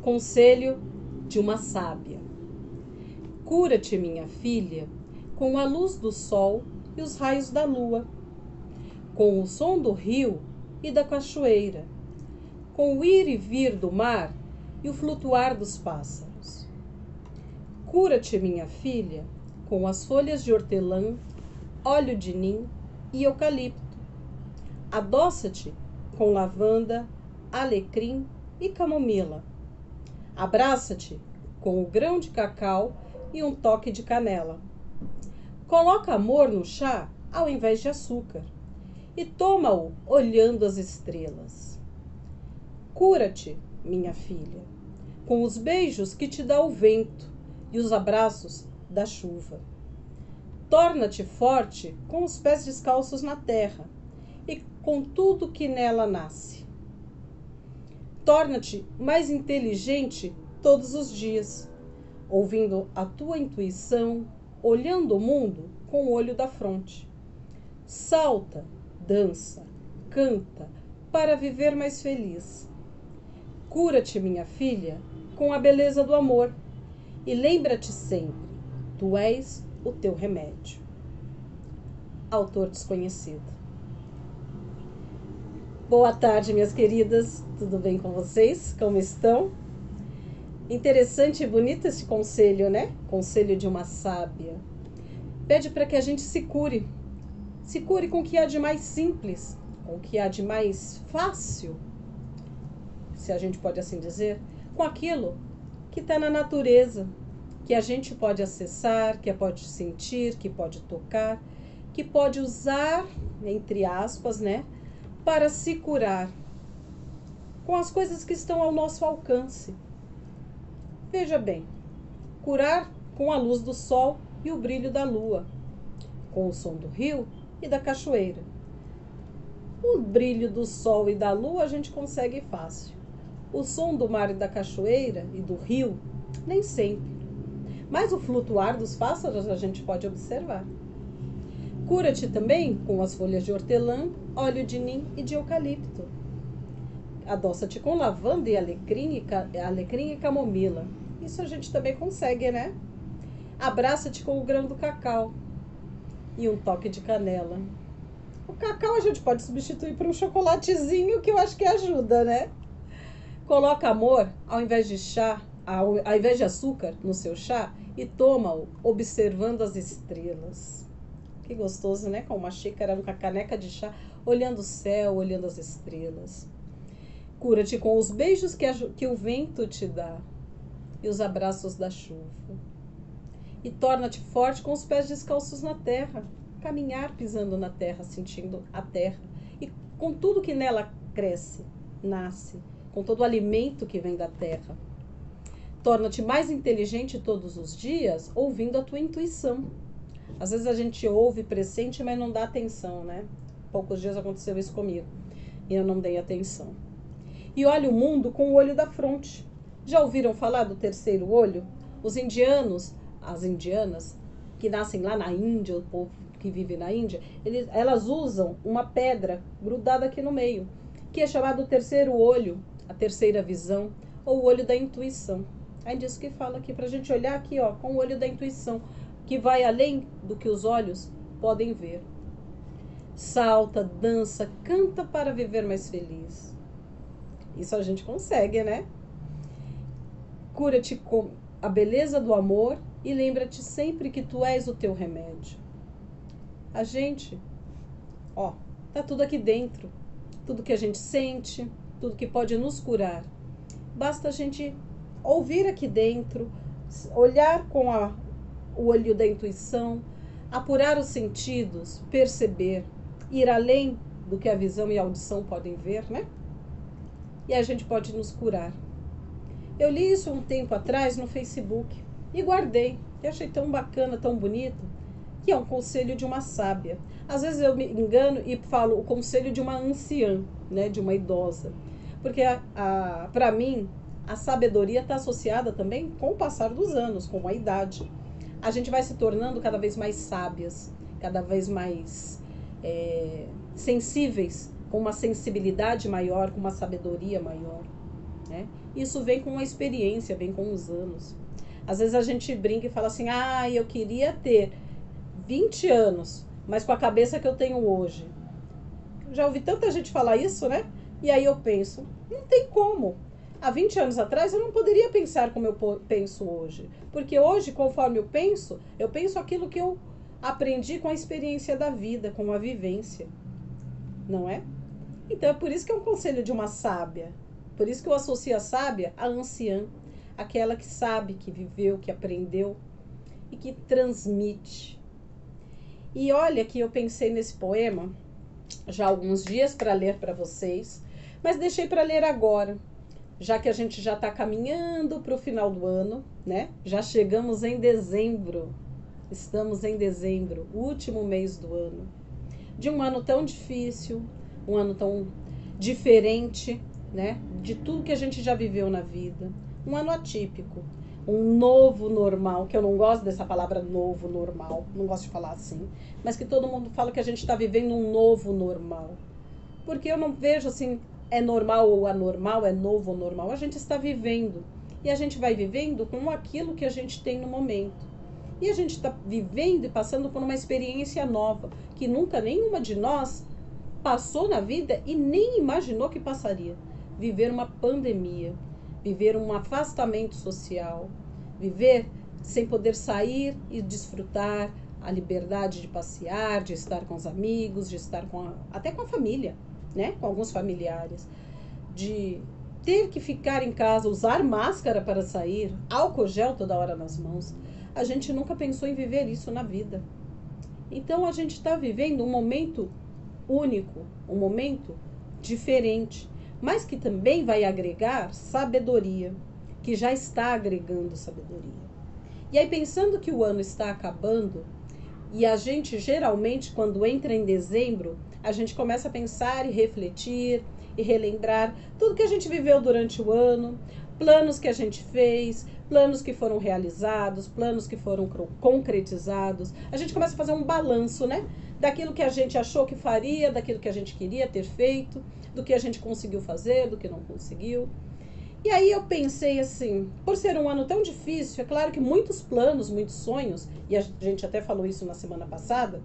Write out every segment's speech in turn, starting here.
Conselho de uma sábia. Cura-te, minha filha, com a luz do sol e os raios da lua, com o som do rio e da cachoeira, com o ir e vir do mar e o flutuar dos pássaros. Cura-te, minha filha, com as folhas de hortelã, óleo de nim e eucalipto. Adoça-te com lavanda, alecrim e camomila. Abraça-te com o grão de cacau e um toque de canela. Coloca amor no chá ao invés de açúcar e toma-o olhando as estrelas. Cura-te, minha filha, com os beijos que te dá o vento e os abraços da chuva. Torna-te forte com os pés descalços na terra e com tudo que nela nasce. Torna-te mais inteligente todos os dias, ouvindo a tua intuição, olhando o mundo com o olho da fronte. Salta, dança, canta, para viver mais feliz. Cura-te, minha filha, com a beleza do amor, e lembra-te sempre, tu és o teu remédio. Autor desconhecido. Boa tarde, minhas queridas, tudo bem com vocês? Como estão? Interessante e bonito esse conselho, né? Conselho de uma sábia. Pede para que a gente se cure. Se cure com o que há de mais simples, com o que há de mais fácil, se a gente pode assim dizer, com aquilo que está na natureza, que a gente pode acessar, que pode sentir, que pode tocar, que pode usar, entre aspas, né? Para se curar, com as coisas que estão ao nosso alcance. Veja bem, curar com a luz do sol e o brilho da lua, com o som do rio e da cachoeira. O brilho do sol e da lua a gente consegue fácil. O som do mar e da cachoeira e do rio, nem sempre. Mas o flutuar dos pássaros a gente pode observar. Cura-te também com as folhas de hortelã, óleo de nim e de eucalipto. Adoça-te com lavanda e alecrim e camomila. Isso a gente também consegue, né? Abraça-te com o grão do cacau e um toque de canela. O cacau a gente pode substituir por um chocolatezinho, que eu acho que ajuda, né? Coloca amor ao invés de chá, ao invés de açúcar no seu chá e toma-o observando as estrelas. Que gostoso, né? Com uma xícara, com a caneca de chá, olhando o céu, olhando as estrelas. Cura-te com os beijos que o vento te dá e os abraços da chuva. E torna-te forte com os pés descalços na terra. Caminhar pisando na terra, sentindo a terra. E com tudo que nela cresce, nasce, com todo o alimento que vem da terra. Torna-te mais inteligente todos os dias, ouvindo a tua intuição. Às vezes a gente ouve, pressente, mas não dá atenção, né? Poucos dias aconteceu isso comigo e eu não dei atenção. E olha o mundo com o olho da fronte. Já ouviram falar do terceiro olho? Os indianos, as indianas, que nascem lá na Índia, o povo que vive na Índia, elas usam uma pedra grudada aqui no meio, que é chamado terceiro olho, a terceira visão, ou o olho da intuição. É disso que fala aqui, pra gente olhar aqui, ó, com o olho da intuição, que vai além do que os olhos podem ver. Salta, dança, canta para viver mais feliz. Isso a gente consegue, né? Cura-te com a beleza do amor e lembra-te sempre que tu és o teu remédio. A gente, ó, tá tudo aqui dentro. Tudo que a gente sente, tudo que pode nos curar. Basta a gente ouvir aqui dentro, olhar com o olho da intuição, apurar os sentidos, perceber, ir além do que a visão e a audição podem ver, né? E a gente pode nos curar. Eu li isso um tempo atrás no Facebook e guardei. Eu achei tão bacana, tão bonito, que é um conselho de uma sábia. Às vezes eu me engano e falo o conselho de uma anciã, né, de uma idosa. Porque para mim, a sabedoria está associada também com o passar dos anos, com a idade. A gente vai se tornando cada vez mais sábias, cada vez mais sensíveis, com uma sensibilidade maior, com uma sabedoria maior. né? Isso vem com a experiência, vem com os anos. Às vezes a gente brinca e fala assim, ah, eu queria ter 20 anos, mas com a cabeça que eu tenho hoje. Já ouvi tanta gente falar isso, né? E aí eu penso, não tem como. Há 20 anos atrás eu não poderia pensar como eu penso hoje. Porque hoje, conforme eu penso aquilo que eu aprendi com a experiência da vida, com a vivência. Não é? Então é por isso que é um conselho de uma sábia. Por isso que eu associo a sábia à anciã. Aquela que sabe, que viveu, que aprendeu e que transmite. E olha que eu pensei nesse poema já há alguns dias para ler para vocês, mas deixei para ler agora, já que a gente já está caminhando para o final do ano, né? Já chegamos em dezembro, estamos em dezembro, último mês do ano, de um ano tão difícil, um ano tão diferente, né? De tudo que a gente já viveu na vida, um ano atípico, um novo normal, que eu não gosto dessa palavra novo normal, não gosto de falar assim, mas que todo mundo fala que a gente está vivendo um novo normal. Porque eu não vejo assim, é normal ou anormal, é novo ou normal, a gente está vivendo. E a gente vai vivendo com aquilo que a gente tem no momento. E a gente está vivendo e passando por uma experiência nova, que nunca nenhuma de nós passou na vida e nem imaginou que passaria. Viver uma pandemia, viver um afastamento social, viver sem poder sair e desfrutar a liberdade de passear, de estar com os amigos, de estar até com a família, né? Com alguns familiares, de ter que ficar em casa, usar máscara para sair, álcool gel toda hora nas mãos. A gente nunca pensou em viver isso na vida. Então a gente está vivendo um momento único, um momento diferente, mas que também vai agregar sabedoria, que já está agregando sabedoria. E aí, pensando que o ano está acabando, e a gente geralmente, quando entra em dezembro, a gente começa a pensar e refletir e relembrar tudo que a gente viveu durante o ano, planos que a gente fez, planos que foram realizados, planos que foram concretizados. A gente começa a fazer um balanço, né? Daquilo que a gente achou que faria, daquilo que a gente queria ter feito, do que a gente conseguiu fazer, do que não conseguiu. E aí eu pensei assim, por ser um ano tão difícil, é claro que muitos planos, muitos sonhos, e a gente até falou isso na semana passada,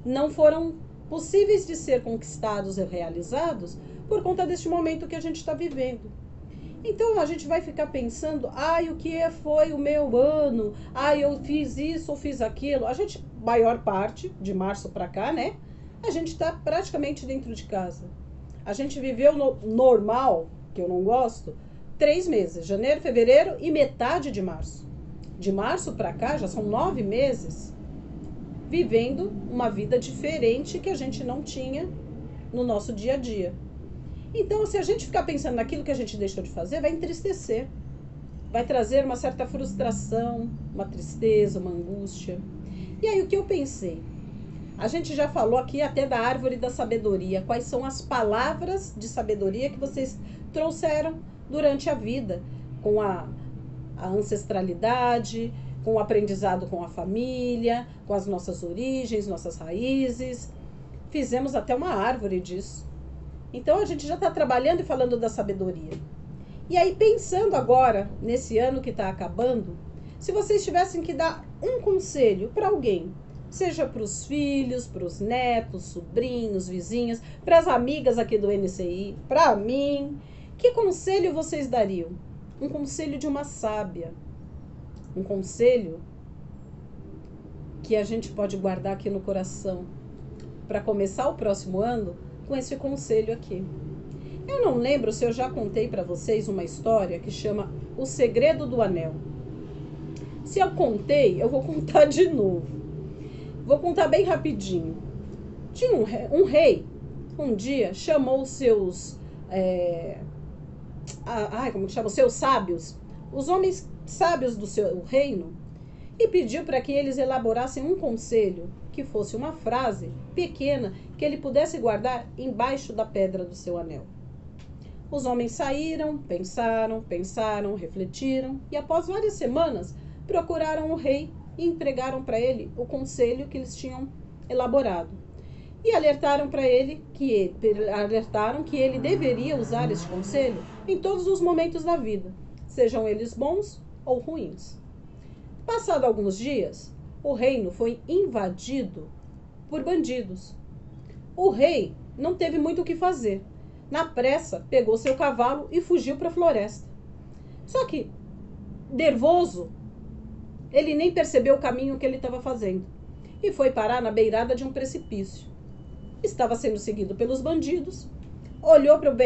não foram possíveis de ser conquistados e realizados por conta deste momento que a gente está vivendo. Então a gente vai ficar pensando, o que foi o meu ano? Eu fiz isso ou fiz aquilo. A gente, maior parte, de março para cá, né? A gente está praticamente dentro de casa. A gente viveu no normal, que eu não gosto, 3 meses, janeiro, fevereiro e metade de março. De março para cá já são 9 meses vivendo uma vida diferente que a gente não tinha no nosso dia a dia. Então, se a gente ficar pensando naquilo que a gente deixou de fazer, vai entristecer. Vai trazer uma certa frustração, uma tristeza, uma angústia. E aí, o que eu pensei? A gente já falou aqui até da árvore da sabedoria. Quais são as palavras de sabedoria que vocês trouxeram durante a vida? Com a ancestralidade, com o aprendizado com a família, com as nossas origens, nossas raízes. Fizemos até uma árvore disso. Então, a gente já está trabalhando e falando da sabedoria. E aí, pensando agora, nesse ano que está acabando, se vocês tivessem que dar um conselho para alguém, seja para os filhos, para os netos, sobrinhos, vizinhas, para as amigas aqui do NCI, para mim, que conselho vocês dariam? Um conselho de uma sábia. Um conselho que a gente pode guardar aqui no coração para começar o próximo ano com esse conselho aqui. Eu não lembro se eu já contei para vocês uma história que chama O Segredo do Anel. Se eu contei, eu vou contar de novo. Vou contar bem rapidinho. Tinha um rei, um dia, chamou os seus... como que chama? Os seus sábios, os homens sábios do seu reino, e pediu para que eles elaborassem um conselho que fosse uma frase pequena que ele pudesse guardar embaixo da pedra do seu anel. Os homens saíram, pensaram, refletiram e após várias semanas procuraram o rei e entregaram para ele o conselho que eles tinham elaborado. e alertaram que ele deveria usar esse conselho em todos os momentos da vida, sejam eles bons ou ruins. Passado alguns dias, o reino foi invadido por bandidos. O rei não teve muito o que fazer. Na pressa, pegou seu cavalo e fugiu para a floresta. Só que, nervoso, ele nem percebeu o caminho que ele estava fazendo e foi parar na beirada de um precipício. Estava sendo seguido pelos bandidos, olhou para o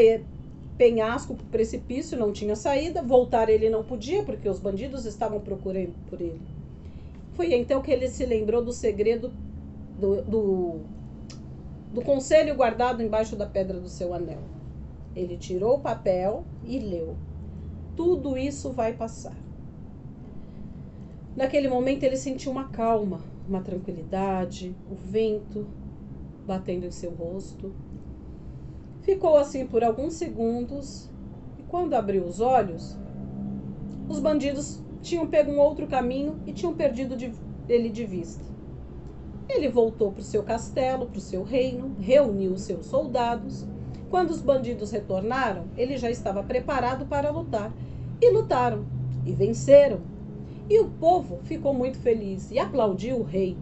penhasco, para o precipício, não tinha saída, voltar ele não podia porque os bandidos estavam procurando por ele. Foi então que ele se lembrou do segredo do conselho guardado embaixo da pedra do seu anel. Ele tirou o papel e leu: tudo isso vai passar. Naquele momento ele sentiu uma calma, uma tranquilidade, o vento batendo em seu rosto. Ficou assim por alguns segundos e quando abriu os olhos, os bandidos tinham pego um outro caminho e tinham perdido ele de vista. Ele voltou para o seu castelo, para o seu reino, reuniu os seus soldados. Quando os bandidos retornaram, ele já estava preparado para lutar. E lutaram, e venceram. E o povo ficou muito feliz e aplaudiu o rei.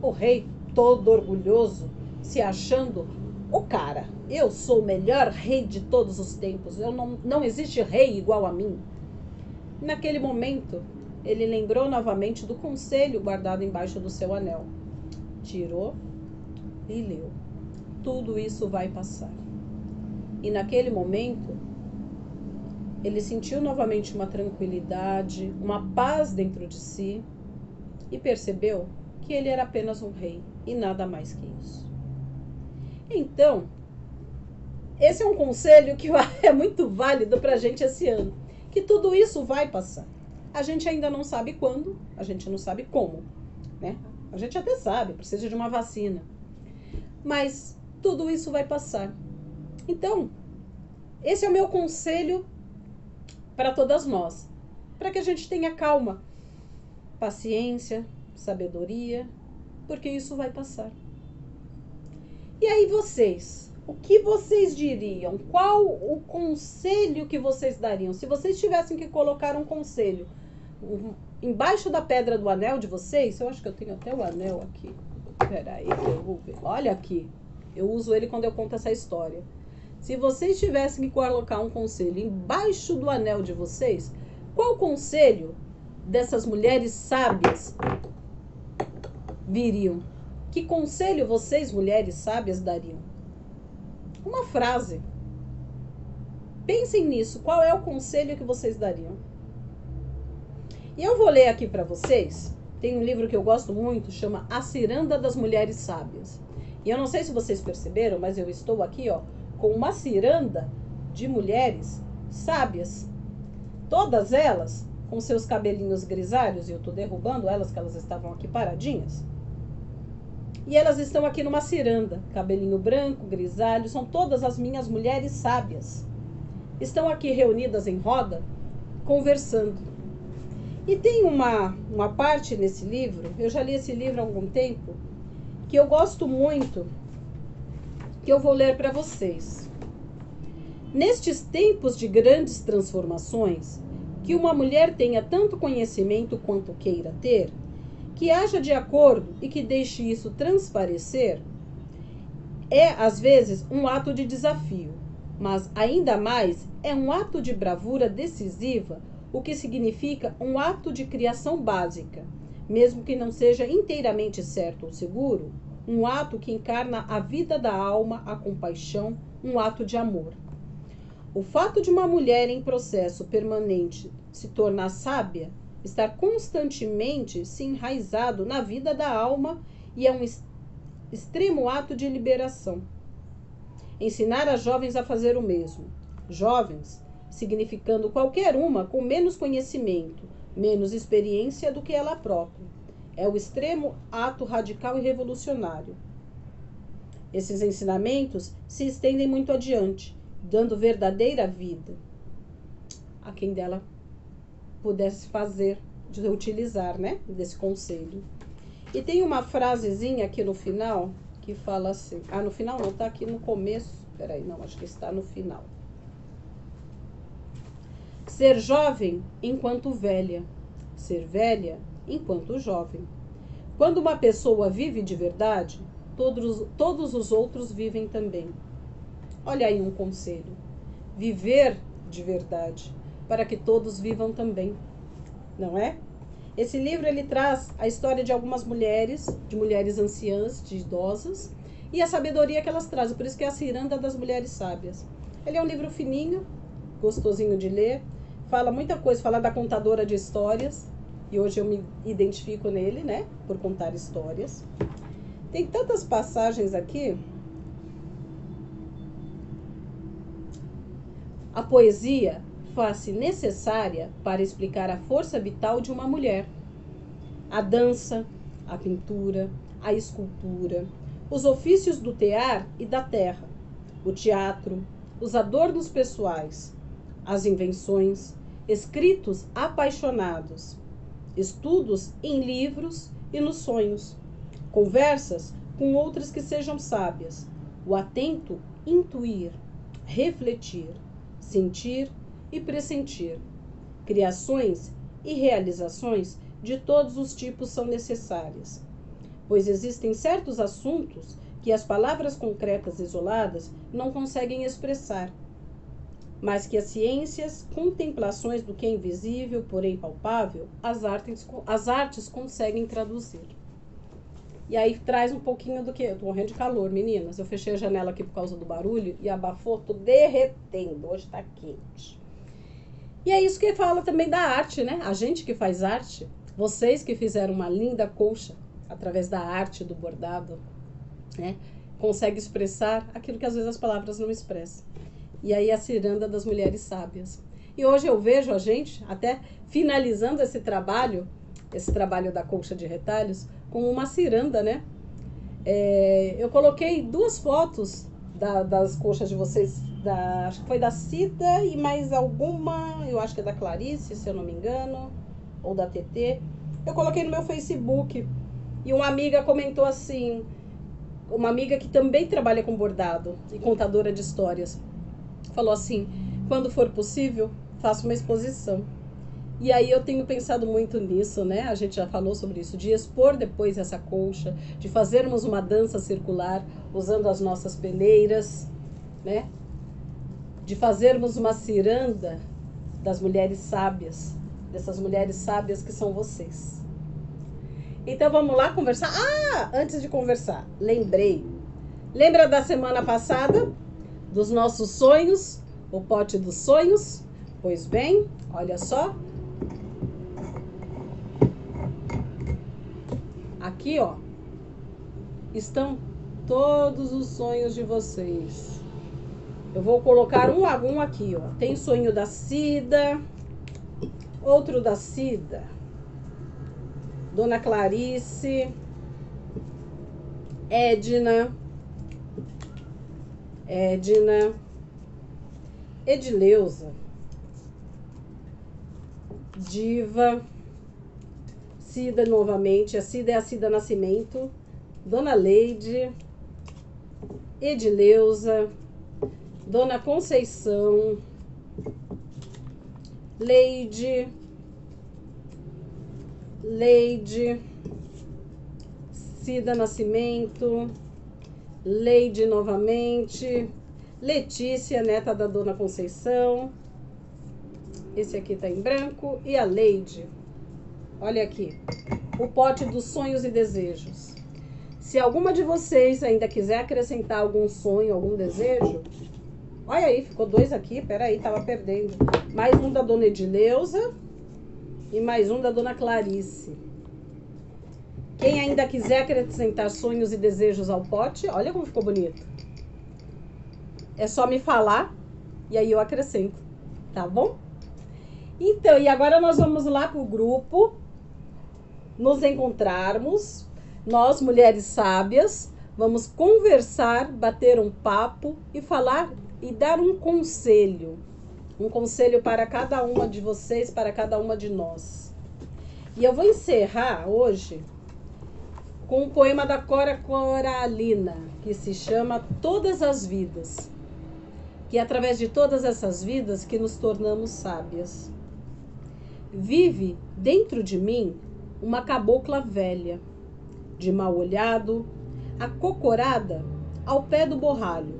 O rei, todo orgulhoso, se achando o cara. Eu sou o melhor rei de todos os tempos. Não existe rei igual a mim. Naquele momento, ele lembrou novamente do conselho guardado embaixo do seu anel. Tirou e leu: tudo isso vai passar. E naquele momento, ele sentiu novamente uma tranquilidade, uma paz dentro de si e percebeu que ele era apenas um rei e nada mais que isso. Então, esse é um conselho que é muito válido para a gente esse ano, que tudo isso vai passar. A gente ainda não sabe quando, a gente não sabe como, né? A gente até sabe, precisa de uma vacina. Mas tudo isso vai passar. Então, esse é o meu conselho para todas nós. Para que a gente tenha calma, paciência, sabedoria, porque isso vai passar. E aí vocês, o que vocês diriam? Qual o conselho que vocês dariam? Se vocês tivessem que colocar um conselho embaixo da pedra do anel de vocês, eu acho que eu tenho até o anel aqui. Peraí, eu vou ver. Olha aqui. Eu uso ele quando eu conto essa história. Se vocês tivessem que colocar um conselho embaixo do anel de vocês, qual conselho dessas mulheres sábias viriam? Que conselho vocês, mulheres sábias, dariam? Uma frase. Pensem nisso. Qual é o conselho que vocês dariam? E eu vou ler aqui para vocês. Tem um livro que eu gosto muito, chama A Ciranda das Mulheres Sábias. E eu não sei se vocês perceberam, mas eu estou aqui, ó, com uma ciranda de mulheres sábias. Todas elas com seus cabelinhos grisalhos, e eu estou derrubando elas, que elas estavam aqui paradinhas. E elas estão aqui numa ciranda, cabelinho branco, grisalho, são todas as minhas mulheres sábias. Estão aqui reunidas em roda, conversando. E tem uma parte nesse livro, eu já li esse livro há algum tempo, que eu gosto muito, que eu vou ler para vocês. Nestes tempos de grandes transformações, que uma mulher tenha tanto conhecimento quanto queira ter, que haja de acordo e que deixe isso transparecer, é às vezes um ato de desafio, mas ainda mais é um ato de bravura decisiva, o que significa um ato de criação básica, mesmo que não seja inteiramente certo ou seguro, um ato que encarna a vida da alma, a compaixão, um ato de amor. O fato de uma mulher em processo permanente se tornar sábia, estar constantemente se enraizado na vida da alma e é um extremo ato de liberação. Ensinar as jovens a fazer o mesmo. Jovens, significando qualquer uma com menos conhecimento, menos experiência do que ela própria. É o extremo ato radical e revolucionário. Esses ensinamentos se estendem muito adiante, dando verdadeira vida a quem dela pudesse fazer, utilizar, né, desse conselho. E tem uma frasezinha aqui no final que fala assim. Ah, no final não, tá aqui no começo. Peraí, não, acho que está no final. Ser jovem enquanto velha. Ser velha enquanto jovem. Quando uma pessoa vive de verdade, todos os outros vivem também. Olha aí um conselho. Viver de verdade, para que todos vivam também. Não é? Esse livro ele traz a história de algumas mulheres, de mulheres anciãs, de idosas, e a sabedoria que elas trazem. Por isso que é a Ciranda das Mulheres Sábias. Ele é um livro fininho, gostosinho de ler, fala muita coisa, fala da contadora de histórias, e hoje eu me identifico nele, né, por contar histórias. Tem tantas passagens aqui. A poesia faz-se necessária para explicar a força vital de uma mulher. A dança, a pintura, a escultura, os ofícios do tear e da terra, o teatro, os adornos pessoais, as invenções, escritos apaixonados, estudos em livros e nos sonhos, conversas com outras que sejam sábias, o atento intuir, refletir, sentir e pressentir. Criações e realizações de todos os tipos são necessárias, pois existem certos assuntos que as palavras concretas isoladas não conseguem expressar, mas que as ciências, contemplações do que é invisível, porém palpável, as artes conseguem traduzir. E aí traz um pouquinho do que? Eu tô morrendo de calor, meninas. Eu fechei a janela aqui por causa do barulho e abafou, tô derretendo. Hoje tá quente. E é isso que fala também da arte, né? A gente que faz arte, vocês que fizeram uma linda colcha através da arte do bordado, né? Consegue expressar aquilo que às vezes as palavras não expressam. E aí a Ciranda das Mulheres Sábias. E hoje eu vejo a gente, até finalizando esse trabalho da colcha de retalhos, com uma ciranda, né? Eu coloquei 2 fotos das colchas de vocês, acho que foi da Cida e mais alguma, eu acho que é da Clarice, se eu não me engano, ou da TT. Eu coloquei no meu Facebook e uma amiga comentou assim, uma amiga que também trabalha com bordado e contadora de histórias, falou assim, quando for possível, faça uma exposição. E aí eu tenho pensado muito nisso, né? A gente já falou sobre isso, de expor depois essa colcha, de fazermos uma dança circular usando as nossas peneiras, né? De fazermos uma ciranda das mulheres sábias, dessas mulheres sábias que são vocês. Então vamos lá conversar? Ah, antes de conversar, lembrei. Lembra da semana passada? Dos nossos sonhos? O pote dos sonhos? Pois bem, olha só. Aqui, ó, estão todos os sonhos de vocês. Eu vou colocar um a um aqui, ó. Tem sonho da Cida, outro da Cida, Dona Clarice, Edna, Edileuza, Diva, Cida novamente, a Cida é a Cida Nascimento, Dona Leide, Edileuza, Dona Conceição, Leide, Cida Nascimento, Leide novamente, Letícia, neta da Dona Conceição, esse aqui tá em branco, e a Leide. Olha aqui, o pote dos sonhos e desejos. Se alguma de vocês ainda quiser acrescentar algum sonho, algum desejo, olha aí, ficou 2 aqui, peraí, tava perdendo. Mais um da Dona Edileuza e mais um da Dona Clarice. Quem ainda quiser acrescentar sonhos e desejos ao pote, olha como ficou bonito. É só me falar e aí eu acrescento, tá bom? Então, e agora nós vamos lá pro grupo, nos encontrarmos, nós, mulheres sábias, vamos conversar, bater um papo e falar e dar um conselho para cada uma de vocês, para cada uma de nós. E eu vou encerrar hoje com o poema da Cora Coralina, que se chama Todas as Vidas. Que é através de todas essas vidas que nos tornamos sábias. Vive dentro de mim uma cabocla velha, de mal olhado, acocorada ao pé do borralho,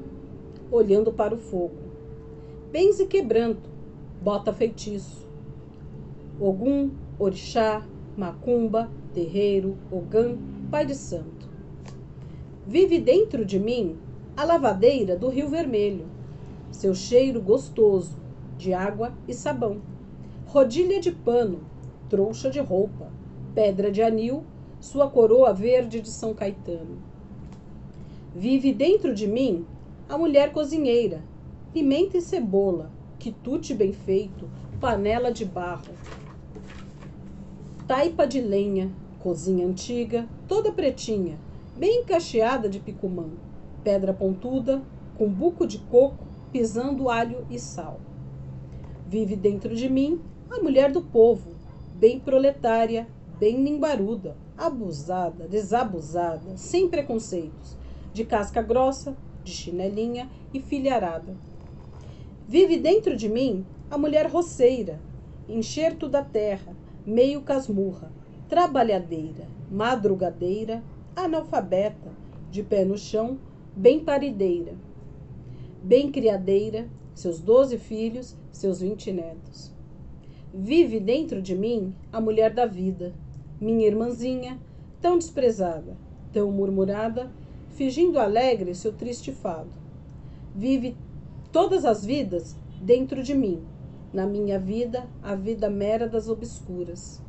olhando para o fogo. Benze quebranto, bota feitiço. Ogum, orixá, macumba, terreiro, ogã, pai de santo. Vive dentro de mim a lavadeira do Rio Vermelho, seu cheiro gostoso de água e sabão, rodilha de pano, trouxa de roupa, pedra de anil, sua coroa verde de São Caetano. Vive dentro de mim a mulher cozinheira, pimenta e cebola, quitute bem feito, panela de barro, taipa de lenha, cozinha antiga, toda pretinha, bem cacheada de picumã, pedra pontuda, com buco de coco, pisando alho e sal. Vive dentro de mim a mulher do povo, bem proletária, bem limbaruda, abusada, desabusada, sem preconceitos, de casca grossa, de chinelinha e filharada. Vive dentro de mim a mulher roceira, enxerto da terra, meio casmurra, trabalhadeira, madrugadeira, analfabeta, de pé no chão, bem parideira, bem criadeira, seus 12 filhos, seus 20 netos. Vive dentro de mim a mulher da vida, minha irmãzinha, tão desprezada, tão murmurada, fingindo alegre seu triste fado. Vive todas as vidas dentro de mim, na minha vida, a vida mera das obscuras.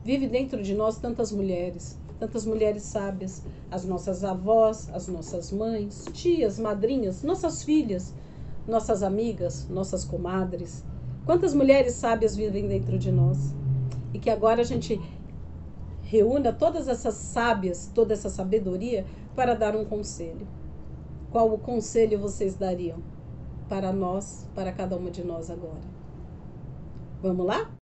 Vive dentro de nós tantas mulheres sábias, as nossas avós, as nossas mães, tias, madrinhas, nossas filhas, nossas amigas, nossas comadres. Quantas mulheres sábias vivem dentro de nós? E que agora a gente reúna todas essas sábias, toda essa sabedoria para dar um conselho. Qual o conselho vocês dariam para nós, para cada uma de nós agora? Vamos lá?